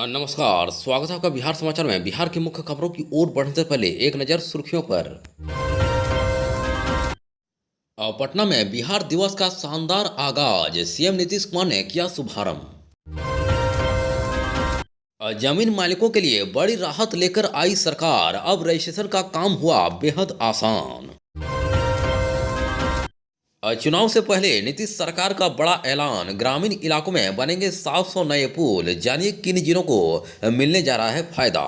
नमस्कार, स्वागत है आपका बिहार समाचार में। बिहार की मुख्य खबरों की ओर बढ़ने से पहले एक नज़र सुर्खियों पर। पटना में बिहार दिवस का शानदार आगाज, सीएम नीतीश कुमार ने किया शुभारंभ। जमीन मालिकों के लिए बड़ी राहत लेकर आई सरकार, अब रजिस्ट्रेशन का काम हुआ बेहद आसान। चुनाव से पहले नीतीश सरकार का बड़ा ऐलान, ग्रामीण इलाकों में बनेंगे 700 नए पुल, जानिए किन जिलों को मिलने जा रहा है फायदा।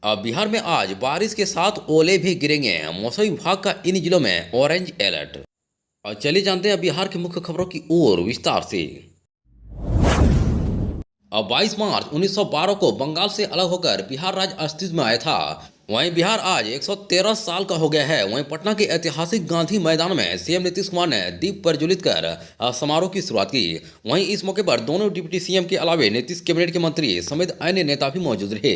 अब बिहार में आज बारिश के साथ ओले भी गिरेंगे, मौसम विभाग का इन जिलों में ऑरेंज अलर्ट। और चलिए जानते हैं बिहार की मुख्य खबरों की ओर विस्तार से। अब 22 मार्च 1912 को बंगाल से अलग होकर बिहार राज्य अस्तित्व में आया था। वहीं बिहार आज 113 साल का हो गया है। वहीं पटना के ऐतिहासिक गांधी मैदान में सीएम नीतीश कुमार ने दीप प्रज्वलित कर समारोह की शुरुआत की। वहीं इस मौके पर दोनों डिप्टी सीएम के अलावे नीतीश कैबिनेट के मंत्री समेत अन्य नेता भी मौजूद रहे।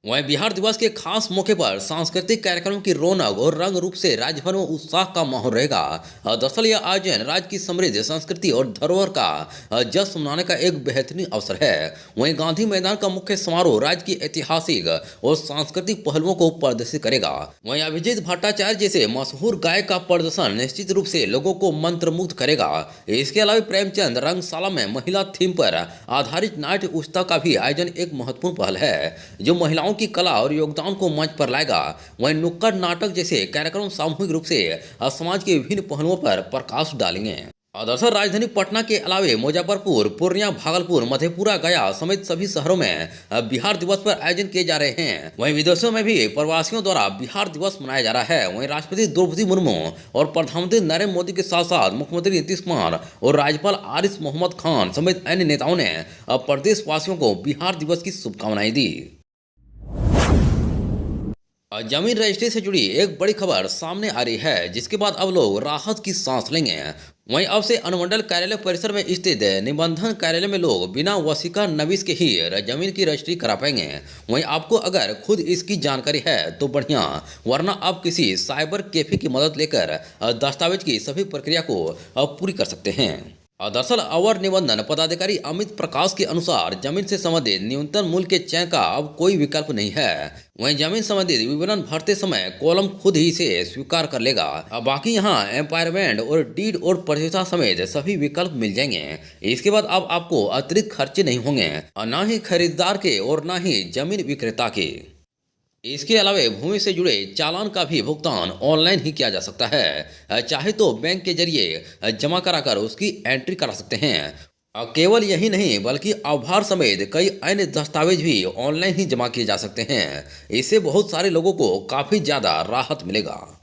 वहीं बिहार दिवस के खास मौके पर सांस्कृतिक कार्यक्रम की रौनक और रंग रूप से राज्य भर में उत्साह का माहौल रहेगा। दरअसल यह आयोजन राज्य की समृद्ध संस्कृति और धरोहर का जश्न मनाने का एक बेहतरीन अवसर है। वहीं गांधी मैदान का मुख्य समारोह राज्य की ऐतिहासिक और सांस्कृतिक पहलुओं को प्रदर्शित करेगा। वहीं अभिजीत भट्टाचार्य जैसे मशहूर गायक का प्रदर्शन निश्चित रूप से लोगों को मंत्रमुग्ध करेगा। इसके अलावा प्रेमचंद रंगशाला में महिला थीम पर आधारित नाट्य उत्सव का भी आयोजन एक महत्वपूर्ण पहल है, जो महिलाओं की कला और योगदान को मंच पर लाएगा। वहीं नुक्कड़ नाटक जैसे कार्यक्रम सामूहिक रूप से समाज के विभिन्न पहलुओं पर प्रकाश डालेंगे। दरअसल राजधानी पटना के अलावे मुजफ्फरपुर, पूर्णिया, भागलपुर, मधेपुरा, गया समेत सभी शहरों में बिहार दिवस पर आयोजन किए जा रहे हैं। वहीं विदेशों में भी प्रवासियों द्वारा बिहार दिवस मनाया जा रहा है। वहीं राष्ट्रपति द्रौपदी मुर्मू और प्रधानमंत्री नरेंद्र मोदी के साथ साथ मुख्यमंत्री नीतीश कुमार और राज्यपाल आरिफ मोहम्मद खान समेत अन्य नेताओं ने प्रदेशवासियों को बिहार दिवस की शुभकामनाएं दी। जमीन रजिस्ट्री से जुड़ी एक बड़ी खबर सामने आ रही है, जिसके बाद अब लोग राहत की सांस लेंगे। वहीं अब से अनुमंडल कार्यालय परिसर में स्थित निबंधन कार्यालय में लोग बिना वसीका नवीस के ही जमीन की रजिस्ट्री करा पाएंगे। वहीं आपको अगर खुद इसकी जानकारी है तो बढ़िया, वरना आप किसी साइबर कैफे की मदद लेकर दस्तावेज की सभी प्रक्रिया को पूरी कर सकते हैं। दरअसल अवर निबंधन पदाधिकारी अमित प्रकाश के अनुसार जमीन से संबंधित न्यूनतम मूल्य के चयन का अब कोई विकल्प नहीं है। वहीं जमीन संबंधित विवरण भरते समय कॉलम खुद ही इसे स्वीकार कर लेगा। अब बाकी यहाँ एम्पायरमेंट और डीड और प्रतिष्ठा समेत सभी विकल्प मिल जाएंगे। इसके बाद अब आपको अतिरिक्त खर्चे नहीं होंगे, न ही खरीदार के और न ही जमीन विक्रेता के। इसके अलावा भूमि से जुड़े चालान का भी भुगतान ऑनलाइन ही किया जा सकता है। चाहे तो बैंक के जरिए जमा कराकर उसकी एंट्री करा सकते हैं। केवल यही नहीं बल्कि आभार समेत कई अन्य दस्तावेज भी ऑनलाइन ही जमा किए जा सकते हैं। इससे बहुत सारे लोगों को काफ़ी ज़्यादा राहत मिलेगा।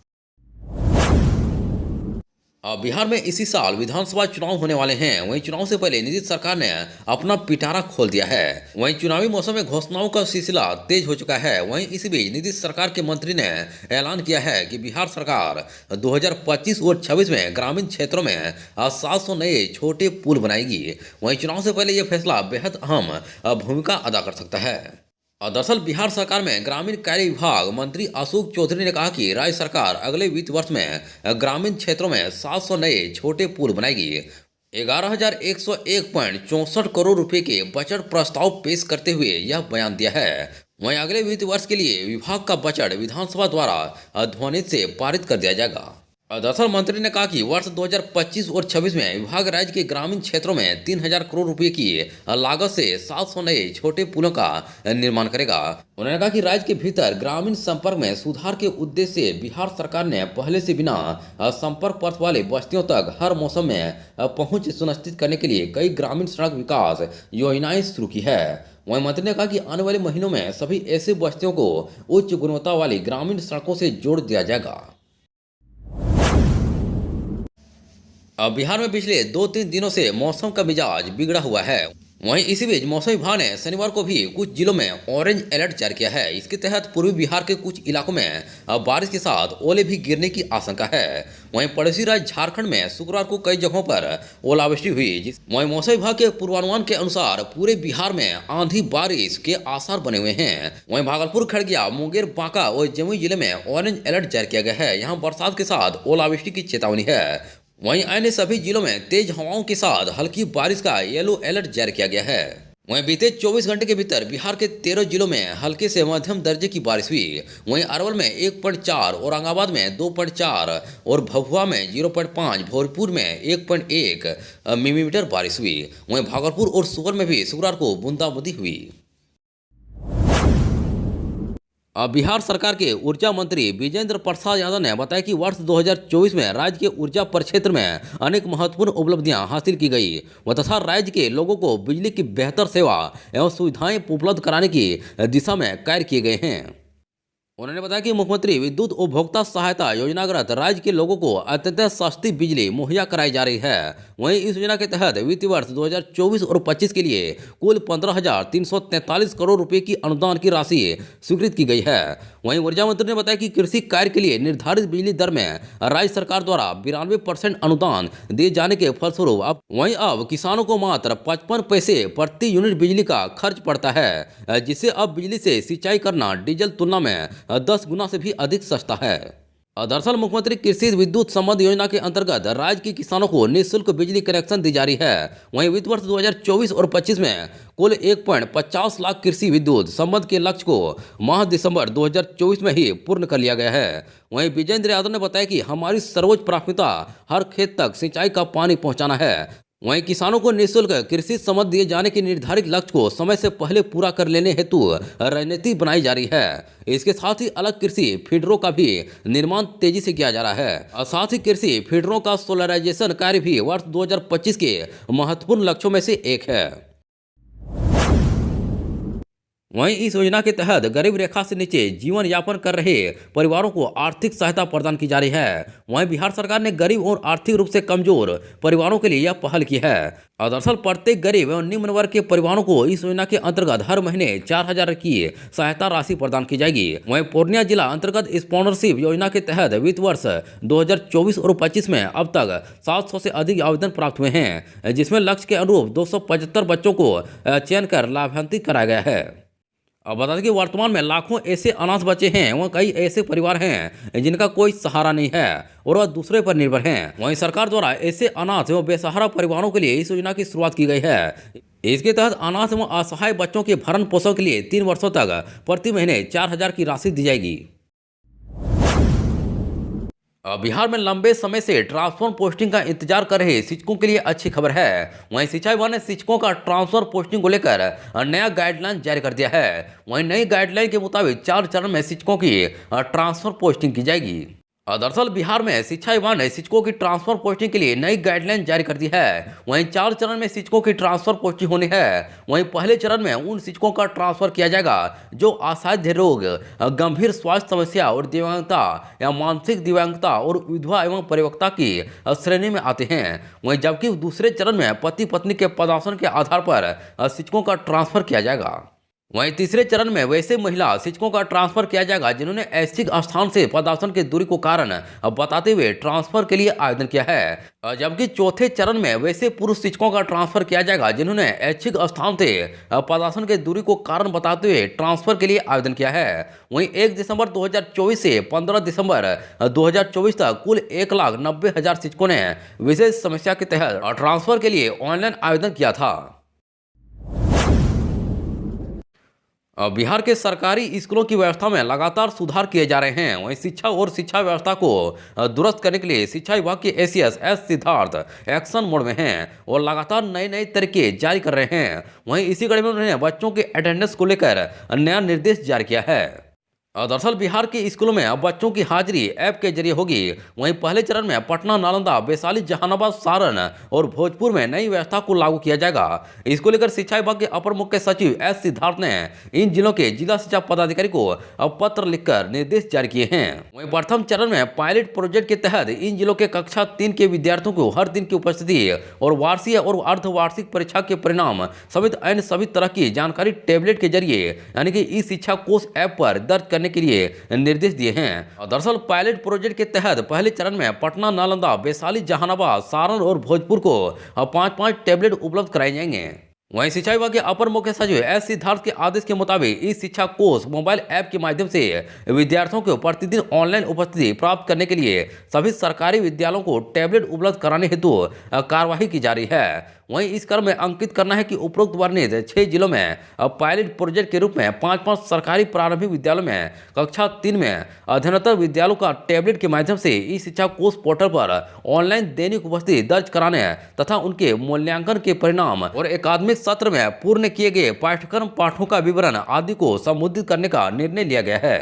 बिहार में इसी साल विधानसभा चुनाव होने वाले हैं। वहीं चुनाव से पहले नीतीश सरकार ने अपना पिटारा खोल दिया है। वहीं चुनावी मौसम में घोषणाओं का सिलसिला तेज हो चुका है। वहीं इसी बीच नीतीश सरकार के मंत्री ने ऐलान किया है कि बिहार सरकार 2025 और 26 में ग्रामीण क्षेत्रों में 700 नए छोटे पुल बनाएगी। वहीं चुनाव से पहले यह फैसला बेहद अहम भूमिका अदा कर सकता है। दरअसल बिहार सरकार में ग्रामीण कार्य विभाग मंत्री अशोक चौधरी ने कहा कि राज्य सरकार अगले वित्त वर्ष में ग्रामीण क्षेत्रों में 700 नए छोटे पुल बनाएगी। 11,101.64 करोड़ रुपए के बजट प्रस्ताव पेश करते हुए यह बयान दिया है। वहीं अगले वित्त वर्ष के लिए विभाग का बजट विधानसभा द्वारा ध्वनित से पारित कर दिया जाएगा। दरअसल मंत्री ने कहा कि वर्ष 2025 और 26 में विभाग राज्य के ग्रामीण क्षेत्रों में 3,000 करोड़ रुपए की लागत से 700 नए छोटे पुलों का निर्माण करेगा। उन्होंने कहा कि राज्य के भीतर ग्रामीण संपर्क में सुधार के उद्देश्य से बिहार सरकार ने पहले से बिना संपर्क पथ वाले बस्तियों तक हर मौसम में पहुंच सुनिश्चित करने के लिए कई ग्रामीण सड़क विकास योजनाएं शुरू की है। वहीं मंत्री ने कहा कि आने वाले महीनों में सभी ऐसे बस्तियों को उच्च गुणवत्ता वाली ग्रामीण सड़कों से जोड़ दिया जाएगा। अब बिहार में पिछले 2-3 दिनों से मौसम का मिजाज बिगड़ा हुआ है। वहीं इसी बीच मौसम विभाग ने शनिवार को भी कुछ जिलों में ऑरेंज अलर्ट जारी किया है। इसके तहत पूर्वी बिहार के कुछ इलाकों में बारिश के साथ ओले भी गिरने की आशंका है। वहीं पड़ोसी राज्य झारखंड में शुक्रवार को कई जगहों पर ओलावृष्टि हुई। वहीं मौसम विभाग के पूर्वानुमान के अनुसार पूरे बिहार में आंधी बारिश के आसार बने हुए हैं। वहीं भागलपुर, खगड़िया, मुंगेर, बांका और जमुई जिले में ऑरेंज अलर्ट जारी किया गया है। यहाँ बरसात के साथ ओलावृष्टि की चेतावनी है। वहीं अन्य सभी जिलों में तेज हवाओं के साथ हल्की बारिश का येलो अलर्ट जारी किया गया है। वहीं बीते 24 घंटे के भीतर बिहार के 13 जिलों में हल्के से मध्यम दर्जे की बारिश हुई। वहीं अरवल में 1.4, औरंगाबाद में 2.4 और भभुआ में 0.5, भोजपुर में 1.1 मिलीमीटर बारिश हुई। वहीं भागलपुर और सुपौल में भी शुक्रवार को बूंदाबांदी हुई। अब बिहार सरकार के ऊर्जा मंत्री विजेंद्र प्रसाद यादव ने बताया कि वर्ष 2024 में राज्य के ऊर्जा परिक्षेत्र में अनेक महत्वपूर्ण उपलब्धियां हासिल की गई तथा राज्य के लोगों को बिजली की बेहतर सेवा एवं सुविधाएं उपलब्ध कराने की दिशा में कार्य किए गए हैं। उन्होंने बताया कि मुख्यमंत्री विद्युत उपभोक्ता सहायता योजनागत राज्य के लोगों को अत्यंत सस्ती बिजली मुहैया कराई जा रही है। वहीं इस योजना के तहत वित्तीय वर्ष 2024 और 25 के लिए कुल 15,343 करोड़ रुपए की अनुदान की राशि स्वीकृत की गई है। वहीं ऊर्जा मंत्री ने बताया कि कृषि कार्य के लिए निर्धारित बिजली दर में राज्य सरकार द्वारा 92% अनुदान दिए जाने के फलस्वरूप अब किसानों को मात्र 55 पैसे प्रति यूनिट बिजली का खर्च पड़ता है, जिससे अब बिजली से सिंचाई करना डीजल तुलना में 10 गुना से भी अधिक सस्ता है। दरअसल मुख्यमंत्री कृषि विद्युत संबंध योजना के अंतर्गत राज्य के किसानों को निःशुल्क बिजली कनेक्शन दी जा रही है। वहीं वित्त वर्ष 2024 और 25 में कुल 1.50 लाख कृषि विद्युत संबंध के लक्ष्य को माह दिसंबर 2024 में ही पूर्ण कर लिया गया है। वहीं विजेंद्र यादव ने बताया कि हमारी सर्वोच्च प्राथमिकता हर खेत तक सिंचाई का पानी पहुंचाना है। वहीं किसानों को निःशुल्क कृषि संबंध दिए जाने के निर्धारित लक्ष्य को समय से पहले पूरा कर लेने हेतु रणनीति बनाई जा रही है। इसके साथ ही अलग कृषि फीडरों का भी निर्माण तेजी से किया जा रहा है और साथ ही कृषि फीडरों का सोलराइजेशन कार्य भी वर्ष 2025 के महत्वपूर्ण लक्ष्यों में से एक है। वहीं इस योजना के तहत गरीब रेखा से नीचे जीवन यापन कर रहे परिवारों को आर्थिक सहायता प्रदान की जा रही है। वहीं बिहार सरकार ने गरीब और आर्थिक रूप से कमजोर परिवारों के लिए यह पहल की है। दरअसल प्रत्येक गरीब एवं निम्न वर्ग के परिवारों को इस योजना के अंतर्गत हर महीने 4,000 की सहायता राशि प्रदान की जाएगी। वहीं पूर्णिया जिला अंतर्गत स्पॉन्सरशिप योजना के तहत वित्त वर्ष 2024 और 25 में अब तक 700 से अधिक आवेदन प्राप्त हुए हैं, जिसमें लक्ष्य के अनुरूप 275 बच्चों को चयन कर लाभान्वित कराया गया है। अब बता दें कि वर्तमान में लाखों ऐसे अनाथ बच्चे हैं, वहाँ कई ऐसे परिवार हैं जिनका कोई सहारा नहीं है और वह दूसरे पर निर्भर हैं। वहीं सरकार द्वारा ऐसे अनाथ एवं बेसहारा परिवारों के लिए इस योजना की शुरुआत की गई है। इसके तहत अनाथ एवं असहाय बच्चों के भरण पोषण के लिए 3 वर्षों तक प्रति महीने 4,000 की राशि दी जाएगी। बिहार में लंबे समय से ट्रांसफर पोस्टिंग का इंतजार कर रहे शिक्षकों के लिए अच्छी खबर है। वहीं शिक्षा विभाग ने शिक्षकों का ट्रांसफर पोस्टिंग को लेकर नया गाइडलाइन जारी कर दिया है। वहीं नई गाइडलाइन के मुताबिक 4 चरण में शिक्षकों की ट्रांसफर पोस्टिंग की जाएगी। दरअसल बिहार में शिक्षा विभाग ने शिक्षकों की ट्रांसफर पोस्टिंग के लिए नई गाइडलाइन जारी कर दी है। वहीं 4 चरण में शिक्षकों की ट्रांसफर पोस्टिंग होनी है। वहीं पहले चरण में उन शिक्षकों का ट्रांसफर किया जाएगा जो असाध्य रोग, गंभीर स्वास्थ्य समस्या और दिव्यांगता या मानसिक दिव्यांगता और विधवा एवं परिपक्वता की श्रेणी में आते हैं। वहीं जबकि दूसरे चरण में पति पत्नी के पदासन के आधार पर शिक्षकों का ट्रांसफर किया जाएगा। वहीं तीसरे चरण में वैसे महिला शिक्षकों का ट्रांसफर किया जाएगा जिन्होंने ऐच्छिक स्थान से पदासन के दूरी को कारण बताते हुए ट्रांसफर के लिए आवेदन किया है। जबकि चौथे चरण में वैसे पुरुष शिक्षकों का ट्रांसफर किया जाएगा जिन्होंने ऐच्छिक स्थान से पदासन के दूरी को कारण बताते हुए ट्रांसफर के लिए आवेदन किया है। वहीं 1 दिसंबर 2024 से 15 दिसंबर 2024 तक कुल 1,90,000 शिक्षकों ने विशेष समस्या के तहत ट्रांसफर के लिए ऑनलाइन आवेदन किया था। बिहार के सरकारी स्कूलों की व्यवस्था में लगातार सुधार किए जा रहे हैं। वहीं शिक्षा और शिक्षा व्यवस्था को दुरुस्त करने के लिए शिक्षा विभाग के ACS S Siddharth action mode में हैं और लगातार नए नए तरीके जारी कर रहे हैं। वहीं इसी कड़ी में उन्होंने बच्चों के अटेंडेंस को लेकर नया निर्देश जारी किया है। दरअसल बिहार के स्कूलों में अब बच्चों की हाजिरी ऐप के जरिए होगी। वहीं पहले चरण में पटना, नालंदा, वैशाली, जहानाबाद, सारण और भोजपुर में नई व्यवस्था को लागू किया जाएगा। इसको लेकर शिक्षा विभाग के अपर मुख्य सचिव एस सिद्धार्थ ने इन जिलों के जिला शिक्षा पदाधिकारी को अब पत्र लिखकर निर्देश जारी किए हैं। वहीं प्रथम चरण में पायलट प्रोजेक्ट के तहत इन जिलों के कक्षा 3 के विद्यार्थियों को हर दिन की उपस्थिति और वार्षिक और अर्धवार्षिक परीक्षा के परिणाम समेत अन्य सभी तरह की जानकारी टैबलेट के जरिए यानी कि ई शिक्षा कोष ऐप पर दर्ज के लिए निर्देश दिए हैं। दरअसल पायलट प्रोजेक्ट के तहत पहले चरण में पटना, नालंदा, वैशाली, जहानाबाद, सारण और भोजपुर को 5-5 टैबलेट उपलब्ध कराए जाएंगे। वहीं शिक्षा विभाग के अपर मुख्य सचिव एस सिद्धार्थ के आदेश के मुताबिक ई शिक्षा कोष मोबाइल ऐप के माध्यम से विद्यार्थियों को प्रतिदिन ऑनलाइन उपस्थिति प्राप्त करने के लिए सभी सरकारी विद्यालयों को टैबलेट उपलब्ध कराने हेतु कार्यवाही की जा रही है। वहीं इस क्रम में अंकित करना है कि उपरोक्त वर्णित 6 जिलों में पायलट प्रोजेक्ट के रूप में 5 सरकारी प्रारंभिक विद्यालयों में कक्षा 3 में अध्ययनरत विद्यालयों का टैबलेट के माध्यम से ई शिक्षा कोष पोर्टल पर ऑनलाइन दैनिक उपस्थिति दर्ज कराने तथा उनके मूल्यांकन के परिणाम और अकादमिक सत्र में पूर्ण किए गए पाठ्यक्रम पाठों का विवरण आदि को संबोधित करने का निर्णय लिया गया है।